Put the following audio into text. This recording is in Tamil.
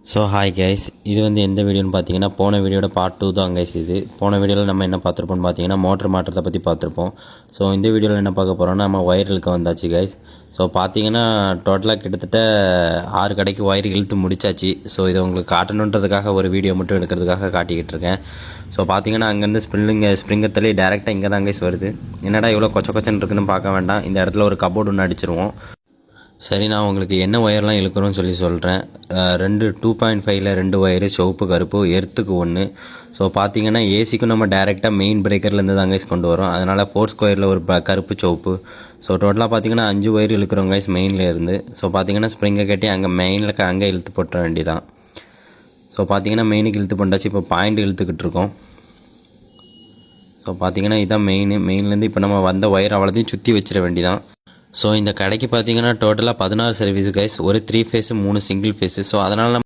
ஸோ ஹாய் கைஸ், இது வந்து எந்த வீடியோன்னு பார்த்தீங்கன்னா போன வீடியோட பார்ட் 2 தான் கைஸ். இது போன வீடியோவில் நம்ம என்ன பார்த்துருப்போம்னு பார்த்தீங்கன்னா மோட்டர் மாற்றத்தை பற்றி பார்த்துருப்போம். ஸோ இந்த வீடியோவில் என்ன பார்க்க போகிறோம்னா நம்ம ஒயர் இழுக்க வந்தாச்சு கைஸ். ஸோ பார்த்தீங்கன்னா டோட்டலாக கிட்டத்தட்ட 6 கடைக்கு ஒயர் இழுத்து முடிச்சாச்சு. ஸோ இதை உங்களுக்கு காட்டணுன்றதுக்காக ஒரு வீடியோ மட்டும் எடுக்கிறதுக்காக காட்டிக்கிட்டு இருக்கேன். ஸோ பார்த்தீங்கன்னா அங்கேருந்து ஸ்ப்ரிங்கத்திலே டேரெக்டாக இங்கே தான் கைஸ் வருது. என்னடா இவ்வளோ கொச்சன்னு இருக்குன்னு பார்க்க வேண்டாம், இந்த இடத்துல ஒரு கபோர்டு ஒன்று அடிச்சிருவோம். சரி, நான் உங்களுக்கு என்ன ஒயர்லாம் இழுக்கிறோன்னு சொல்கிறேன். 2.5ல் 2 ஒயரு, சிவப்பு கருப்பு, எர்த்துக்கு 1. ஸோ பார்த்தீங்கன்னா ஏசிக்கும் நம்ம டேரெக்டாக மெயின் பிரேக்கர்லேருந்து தான் கைஸ் கொண்டு வரோம். அதனால் 4 ஸ்கொயரில் ஒரு கருப்பு சிவப்பு. ஸோ டோட்டலாக பார்த்தீங்கன்னா 5 ஒயர் இழுக்கிறோம் கைஸ் மெயினில் இருந்து. ஸோ பார்த்தீங்கன்னா ஸ்ப்ரிங்கை கட்டி அங்கே மெயினில் அங்கே இழுத்து போட்டுற வேண்டியதான். ஸோ பார்த்தீங்கன்னா மெயினுக்கு இழுத்து பண்ணாச்சு. இப்போ பாயிண்ட் இழுத்துக்கிட்டு இருக்கோம். ஸோ பார்த்தீங்கன்னா இதுதான் மெயின்லேருந்து இப்போ நம்ம வந்த ஒயர் அவ்வளோத்தையும் சுற்றி வச்சிட வேண்டியதான். ஸோ இந்த கடைக்கு பார்த்தீங்கன்னா டோட்டலாக 16 சர்வீஸ் கைஸ். ஒரு 3 ஃபேஸு 3 சிங்கிள் ஃபேஸு. ஸோ அதனால்